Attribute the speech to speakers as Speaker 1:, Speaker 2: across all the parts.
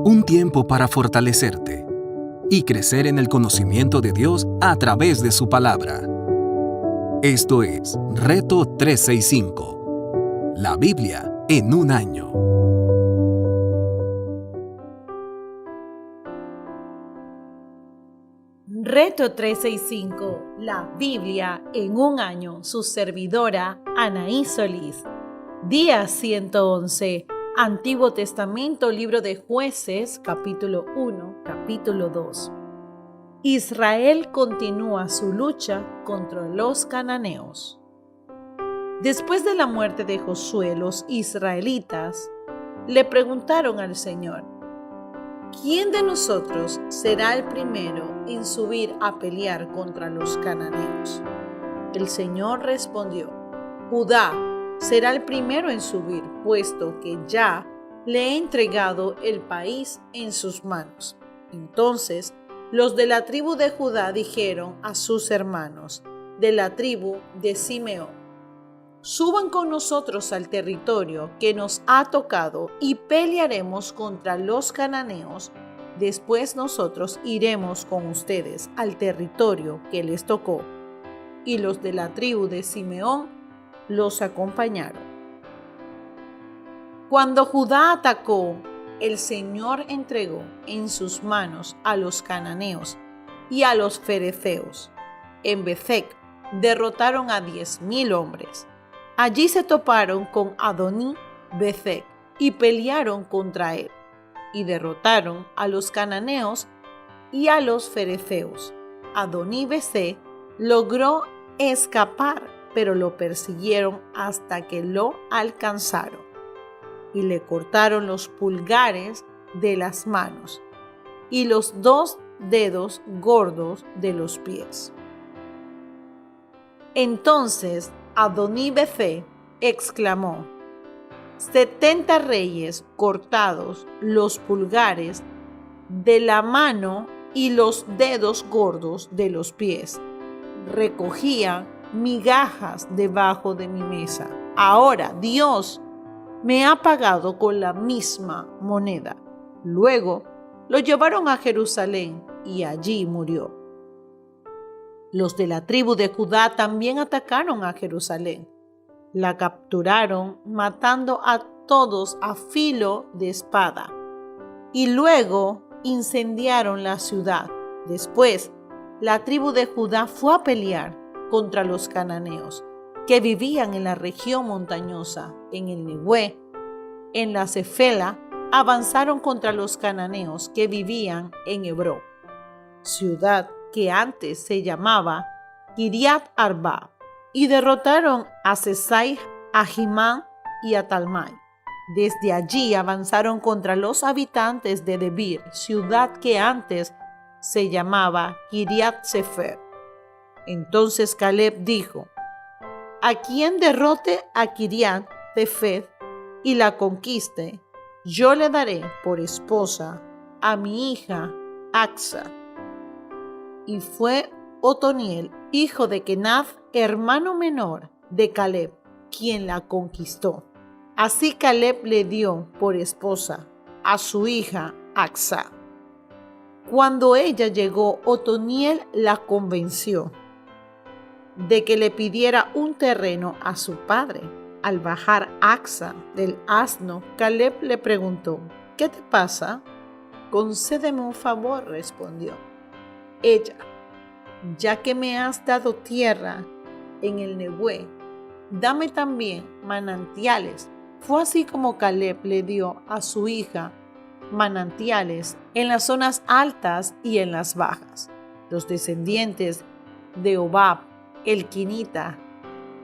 Speaker 1: Un tiempo para fortalecerte y crecer en el conocimiento de Dios a través de su palabra. Esto es Reto 365, la Biblia en un año.
Speaker 2: Reto 365, la Biblia en un año. Su servidora, Anaí Solís. Día 111, Antiguo Testamento, Libro de Jueces, capítulo 1, capítulo 2. Israel continúa su lucha contra los cananeos. Después de la muerte de Josué, los israelitas le preguntaron al Señor: ¿quién de nosotros será el primero en subir a pelear contra los cananeos? El Señor respondió: Judá será el primero en subir, puesto que ya le he entregado el país en sus manos. Entonces los de la tribu de Judá dijeron a sus hermanos de la tribu de Simeón: suban con nosotros al territorio que nos ha tocado y pelearemos contra los cananeos. Después nosotros iremos con ustedes al territorio que les tocó. Y los de la tribu de Simeón los acompañaron. Cuando Judá atacó, el Señor entregó en sus manos a los cananeos y a los fereceos. En Bezec derrotaron a 10,000 hombres. Allí se toparon con Adoní-Bezec y pelearon contra él, y derrotaron a los cananeos y a los fereceos. Adoní-Bezec logró escapar, pero lo persiguieron hasta que lo alcanzaron, y le cortaron los pulgares de las manos y los 2 dedos gordos de los pies. Entonces Adoní-Bezec exclamó: 70 reyes cortados los pulgares de la mano y los dedos gordos de los pies. Recogían migajas debajo de mi mesa. Ahora Dios me ha pagado con la misma moneda. Luego lo llevaron a Jerusalén y allí murió. Los de la tribu de Judá también atacaron a Jerusalén. La capturaron, matando a todos a filo de espada, y luego incendiaron la ciudad. Después, la tribu de Judá fue a pelear contra los cananeos, que vivían en la región montañosa, en el Negué. En la Cefela avanzaron contra los cananeos que vivían en Hebrón, ciudad que antes se llamaba Kiriat Arba, y derrotaron a Sesai, a Jimán y a Talmai. Desde allí avanzaron contra los habitantes de Debir, ciudad que antes se llamaba Kiriat Sefer. Entonces Caleb dijo: a quien derrote a Kiriat Sefer y la conquiste, yo le daré por esposa a mi hija Acsa. Y fue Otoniel, hijo de Kenaz, hermano menor de Caleb, quien la conquistó. Así Caleb le dio por esposa a su hija Acsa. Cuando ella llegó, Otoniel la convenció de que le pidiera un terreno a su padre. Al bajar Acsa del asno, Caleb le preguntó: ¿qué te pasa? Concédeme un favor, respondió ella. Ya que me has dado tierra en el Negué, dame también manantiales. Fue así como Caleb le dio a su hija manantiales en las zonas altas y en las bajas. Los descendientes de Hobab, el quinita,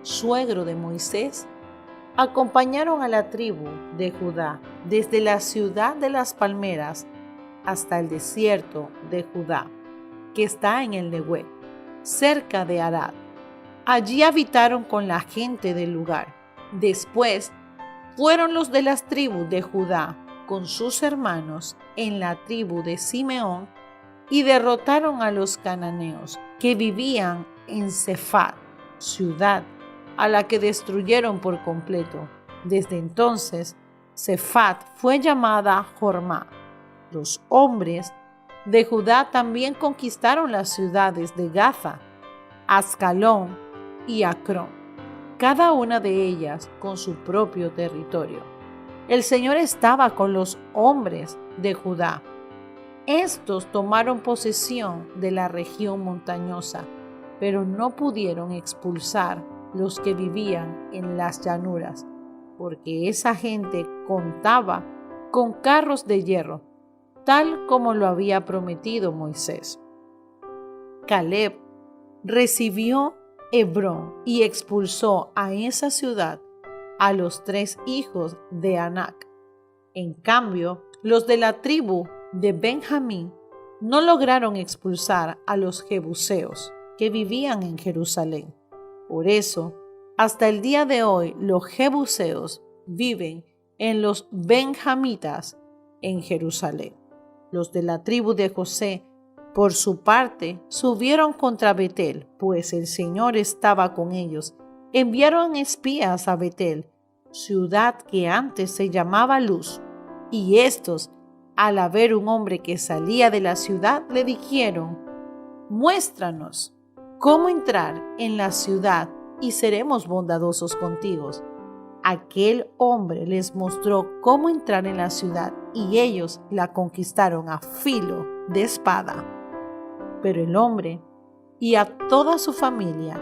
Speaker 2: suegro de Moisés, acompañaron a la tribu de Judá desde la ciudad de las palmeras hasta el desierto de Judá, que está en el Negué, cerca de Arad. Allí habitaron con la gente del lugar. Después fueron los de las tribus de Judá con sus hermanos en la tribu de Simeón y derrotaron a los cananeos que vivían en Sefat, ciudad a la que destruyeron por completo. Desde entonces, Sefat fue llamada Jormá. Los hombres de Judá también conquistaron las ciudades de Gaza, Ascalón y Acrón, cada una de ellas con su propio territorio. El Señor estaba con los hombres de Judá. Estos tomaron posesión de la región montañosa, pero no pudieron expulsar los que vivían en las llanuras, porque esa gente contaba con carros de hierro, tal como lo había prometido Moisés. Caleb recibió Hebrón y expulsó a esa ciudad a los 3 hijos de Anac. En cambio, los de la tribu de Benjamín no lograron expulsar a los jebuseos que vivían en Jerusalén. Por eso, hasta el día de hoy, los jebuseos viven en los benjamitas en Jerusalén. Los de la tribu de José, por su parte, subieron contra Betel, pues el Señor estaba con ellos. Enviaron espías a Betel, ciudad que antes se llamaba Luz, y estos, al ver un hombre que salía de la ciudad, le dijeron: «Muéstranos cómo entrar en la ciudad y seremos bondadosos contigo». Aquel hombre les mostró cómo entrar en la ciudad y ellos la conquistaron a filo de espada. Pero el hombre y a toda su familia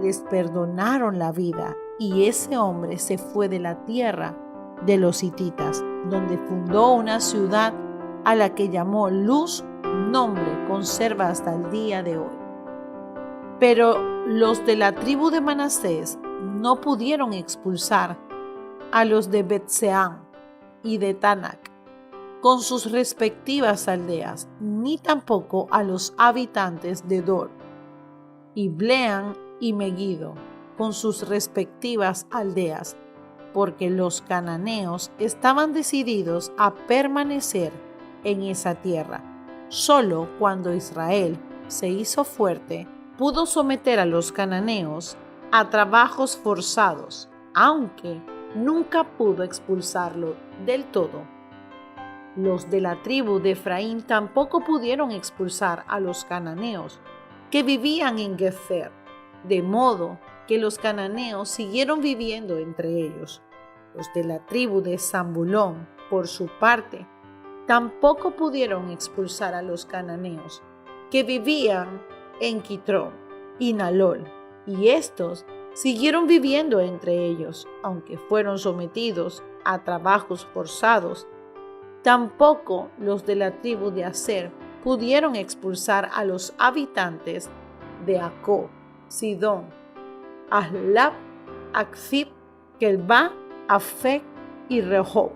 Speaker 2: les perdonaron la vida, y ese hombre se fue de la tierra de los hititas, donde fundó una ciudad a la que llamó Luz, nombre conserva hasta el día de hoy. Pero los de la tribu de Manasés no pudieron expulsar a los de Bet-Seán y de Tánac con sus respectivas aldeas, ni tampoco a los habitantes de Dor, Ibleam y Megiddo con sus respectivas aldeas, porque los cananeos estaban decididos a permanecer en esa tierra. Solo cuando Israel se hizo fuerte, pudo someter a los cananeos a trabajos forzados, aunque nunca pudo expulsarlo del todo. Los de la tribu de Efraín tampoco pudieron expulsar a los cananeos que vivían en Gezer, de modo que los cananeos siguieron viviendo entre ellos. Los de la tribu de Zabulón, por su parte, tampoco pudieron expulsar a los cananeos que vivían en Quitrón y Nalol, y estos siguieron viviendo entre ellos, aunque fueron sometidos a trabajos forzados. Tampoco los de la tribu de Aser pudieron expulsar a los habitantes de Acó, Sidón, Ahlab, Akzib, Kelba, Afec y Rehob.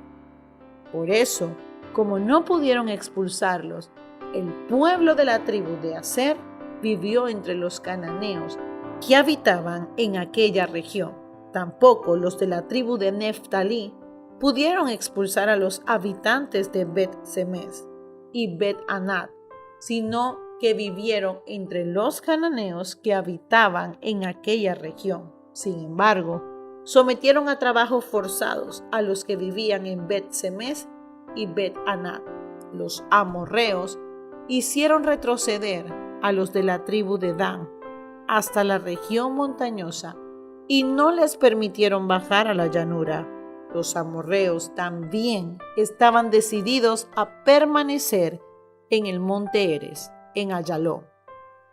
Speaker 2: Por eso, como no pudieron expulsarlos, el pueblo de la tribu de Aser vivió entre los cananeos que habitaban en aquella región. Tampoco los de la tribu de Neftalí pudieron expulsar a los habitantes de Bet-Semes y Bet-Anat, sino que vivieron entre los cananeos que habitaban en aquella región. Sin embargo, sometieron a trabajos forzados a los que vivían en Bet-Semes y Bet-Anat. Los amorreos hicieron retroceder a los de la tribu de Dan hasta la región montañosa y no les permitieron bajar a la llanura. Los amorreos también estaban decididos a permanecer en el monte Eres, en Ayalón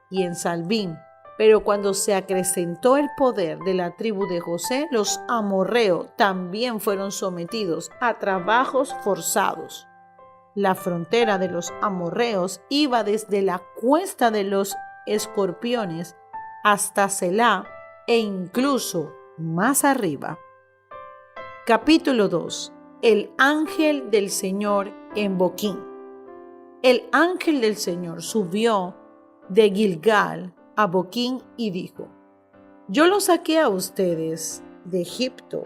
Speaker 2: y en Salbín. Pero cuando se acrecentó el poder de la tribu de José, los amorreos también fueron sometidos a trabajos forzados. La frontera de los amorreos iba desde la cuesta de los Escorpiones hasta Selá e incluso más arriba. Capítulo 2. El ángel del Señor en Boquín. El ángel del Señor subió de Gilgal a Boquín y dijo: Yo los saqué a ustedes de Egipto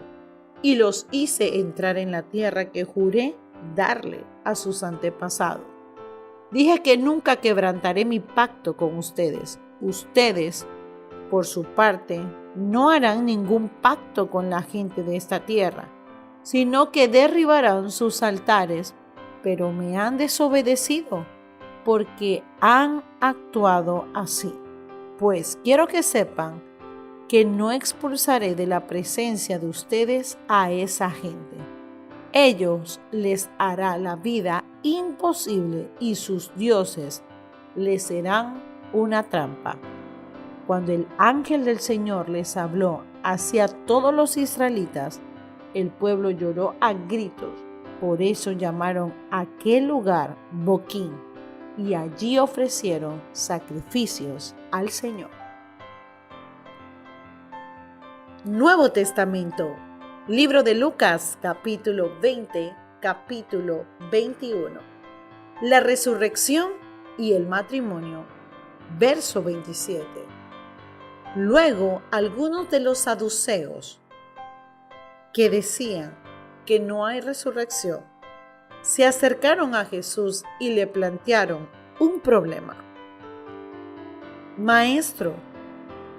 Speaker 2: y los hice entrar en la tierra que juré darle a sus antepasados. Dije que nunca quebrantaré mi pacto con ustedes. Ustedes, por su parte, no harán ningún pacto con la gente de esta tierra, sino que derribarán sus altares pero me han desobedecido porque han actuado así. Pues quiero que sepan que no expulsaré de la presencia de ustedes a esa gente. Ellos les hará la vida imposible y sus dioses les serán una trampa. Cuando el ángel del Señor les habló hacia todos los israelitas, el pueblo lloró a gritos. Por eso llamaron a aquel lugar Boquín, y allí ofrecieron sacrificios al Señor. Nuevo Testamento, libro de Lucas, capítulo 20, capítulo 21. La resurrección y el matrimonio, verso 27. Luego, algunos de los saduceos, que decían que no hay resurrección, se acercaron a Jesús y le plantearon un problema. Maestro,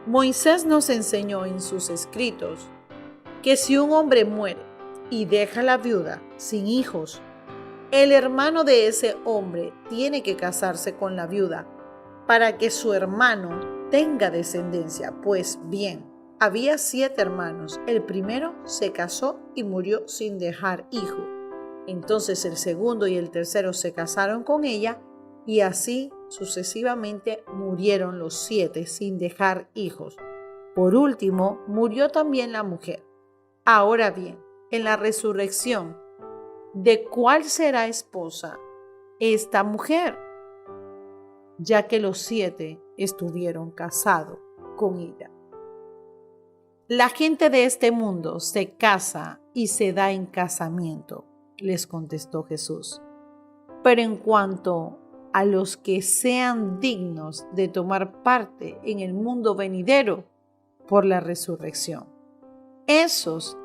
Speaker 2: Moisés nos enseñó en sus escritos que si un hombre muere y deja a la viuda sin hijos, el hermano de ese hombre tiene que casarse con la viuda para que su hermano tenga descendencia. Pues bien, había 7 hermanos. El primero se casó y murió sin dejar hijo. Entonces el segundo y el tercero se casaron con ella y así sucesivamente murieron los 7 sin dejar hijos. Por último, murió también la mujer. Ahora bien, en la resurrección, ¿de cuál será esposa esta mujer? Ya que los 7 estuvieron casados con ella. La gente de este mundo se casa y se da en casamiento, les contestó Jesús. Pero en cuanto a los que sean dignos de tomar parte en el mundo venidero por la resurrección, esos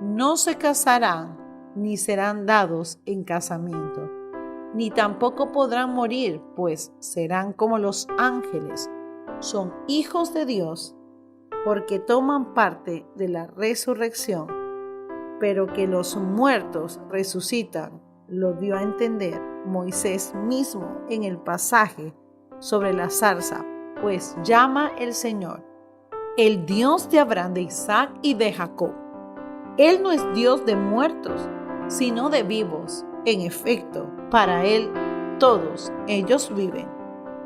Speaker 2: no se casarán ni serán dados en casamiento, ni tampoco podrán morir, pues serán como los ángeles. Son hijos de Dios porque toman parte de la resurrección, pero que los muertos resucitan, lo dio a entender Moisés mismo en el pasaje sobre la zarza, pues llama el Señor el Dios de Abraham, de Isaac y de Jacob. Él no es Dios de muertos, sino de vivos. En efecto, para Él todos ellos viven.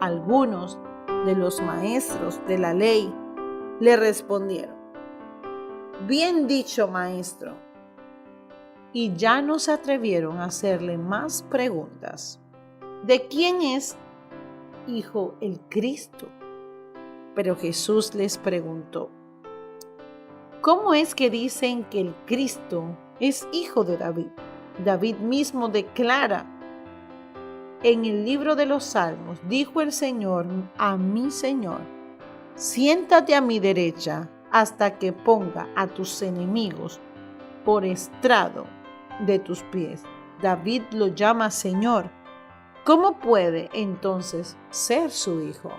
Speaker 2: Algunos de los maestros de la ley le respondieron: bien dicho, maestro. Y ya no se atrevieron a hacerle más preguntas. ¿De quién es hijo el Cristo? Pero Jesús les preguntó: ¿cómo es que dicen que el Cristo es hijo de David? David mismo declara en el libro de los Salmos: dijo el Señor a mi Señor, siéntate a mi derecha hasta que ponga a tus enemigos por estrado de tus pies. David lo llama Señor. ¿Cómo puede entonces ser su hijo?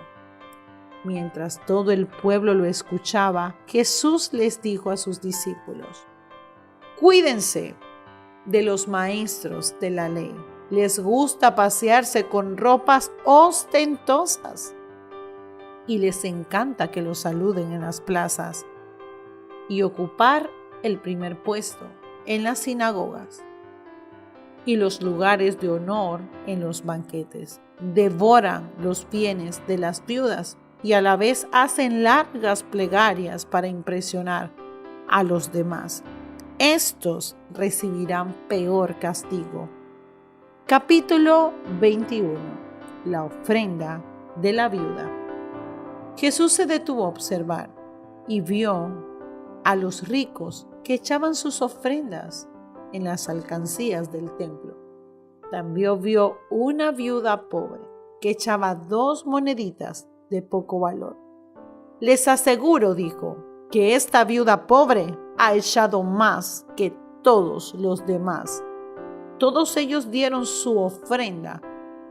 Speaker 2: Mientras todo el pueblo lo escuchaba, Jesús les dijo a sus discípulos: cuídense de los maestros de la ley. Les gusta pasearse con ropas ostentosas y les encanta que los saluden en las plazas y ocupar el primer puesto en las sinagogas y los lugares de honor en los banquetes. Devoran los bienes de las viudas y a la vez hacen largas plegarias para impresionar a los demás. Estos recibirán peor castigo. Capítulo 21. La ofrenda de la viuda. Jesús se detuvo a observar y vio a los ricos que echaban sus ofrendas en las alcancías del templo. También vio una viuda pobre que echaba 2 moneditas de poco valor. Les aseguro, dijo, que esta viuda pobre ha echado más que todos los demás. Todos ellos dieron su ofrenda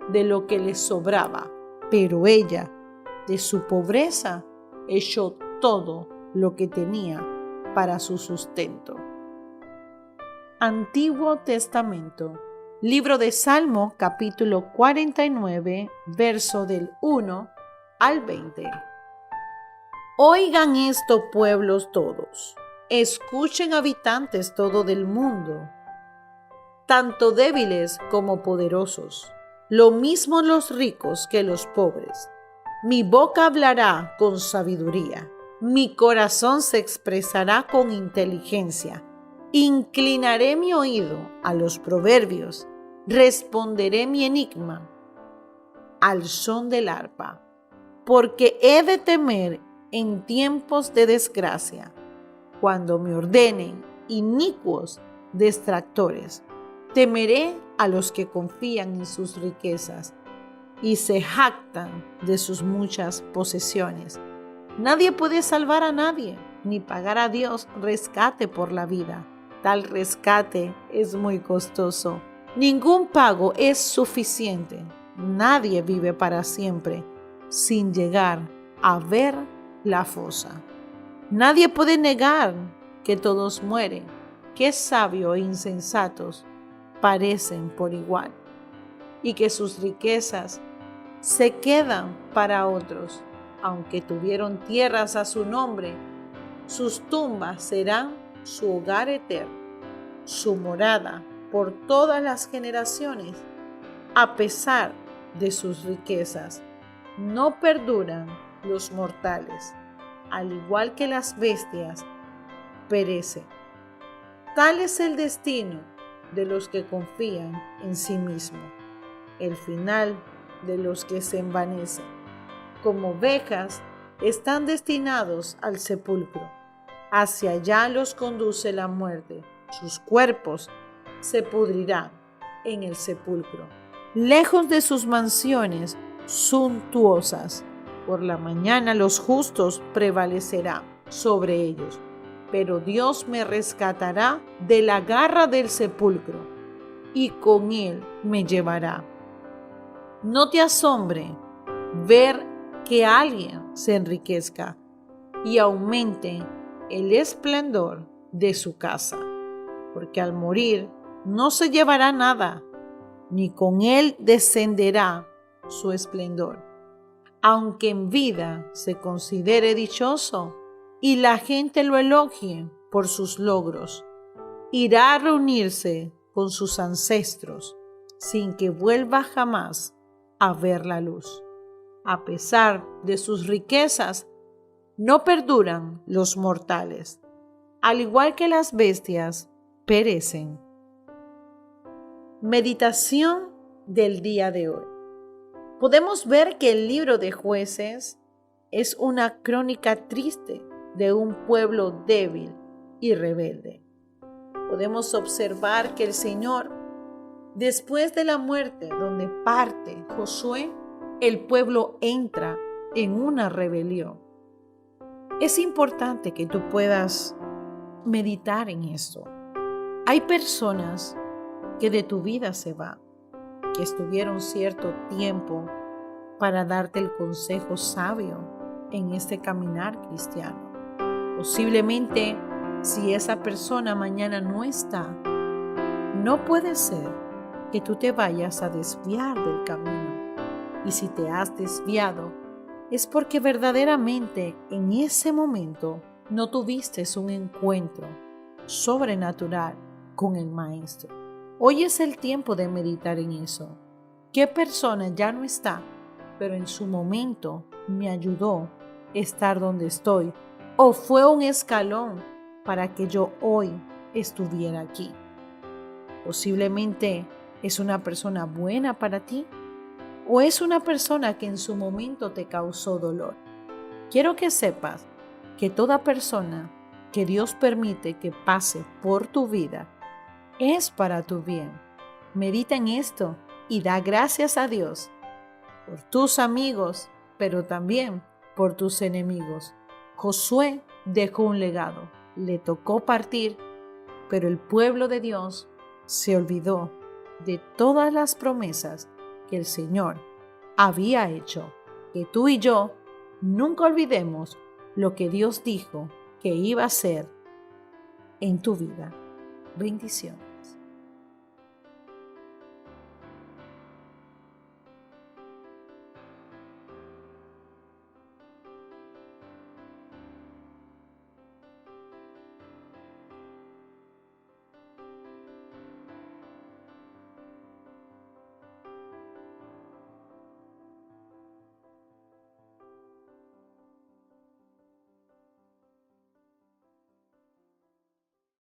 Speaker 2: de lo que les sobraba, pero ella, de su pobreza, echó todo lo que tenía para su sustento. Antiguo Testamento, Libro de Salmo, capítulo 49, verso del 1 al 20. Oigan esto, pueblos todos. Escuchen, habitantes todo del mundo, tanto débiles como poderosos, lo mismo los ricos que los pobres. Mi boca hablará con sabiduría, mi corazón se expresará con inteligencia. Inclinaré mi oído a los proverbios, responderé mi enigma al son del arpa, porque he de temer en tiempos de desgracia, cuando me ordenen inicuos distractores. Temeré a los que confían en sus riquezas y se jactan de sus muchas posesiones. Nadie puede salvar a nadie, ni pagar a Dios rescate por la vida. Tal rescate es muy costoso. Ningún pago es suficiente. Nadie vive para siempre sin llegar a ver la fosa. Nadie puede negar que todos mueren, que sabios e insensatos parecen por igual, y que sus riquezas se quedan para otros. Aunque tuvieron tierras a su nombre, sus tumbas serán su hogar eterno, su morada por todas las generaciones. A pesar de sus riquezas, no perduran los mortales, al igual que las bestias, perecen. Tal es el destino de los que confían en sí mismos, el final de los que se envanecen. Como ovejas, están destinados al sepulcro. Hacia allá los conduce la muerte. Sus cuerpos se pudrirán en el sepulcro, lejos de sus mansiones suntuosas. Por la mañana los justos prevalecerán sobre ellos, pero Dios me rescatará de la garra del sepulcro y con él me llevará. No te asombre ver que alguien se enriquezca y aumente el esplendor de su casa, porque al morir no se llevará nada, ni con él descenderá su esplendor. Aunque en vida se considere dichoso y la gente lo elogie por sus logros, irá a reunirse con sus ancestros sin que vuelva jamás a ver la luz. A pesar de sus riquezas, no perduran los mortales. Al igual que las bestias, perecen. Meditación del día de hoy. Podemos ver que el libro de Jueces es una crónica triste de un pueblo débil y rebelde. Podemos observar que el Señor, después de la muerte donde parte Josué, el pueblo entra en una rebelión. Es importante que tú puedas meditar en esto. Hay personas que de tu vida se van, que estuvieron cierto tiempo para darte el consejo sabio en este caminar cristiano. Posiblemente, si esa persona mañana no está, no puede ser que tú te vayas a desviar del camino. Y si te has desviado, es porque verdaderamente en ese momento no tuviste un encuentro sobrenatural con el Maestro. Hoy es el tiempo de meditar en eso. ¿Qué persona ya no está, pero en su momento me ayudó a estar donde estoy? ¿O fue un escalón para que yo hoy estuviera aquí? Posiblemente es una persona buena para ti, o es una persona que en su momento te causó dolor. Quiero que sepas que toda persona que Dios permite que pase por tu vida es para tu bien. Medita en esto y da gracias a Dios por tus amigos, pero también por tus enemigos. Josué dejó un legado, le tocó partir, pero el pueblo de Dios se olvidó de todas las promesas que el Señor había hecho. Que tú y yo nunca olvidemos lo que Dios dijo que iba a hacer en tu vida. Bendición.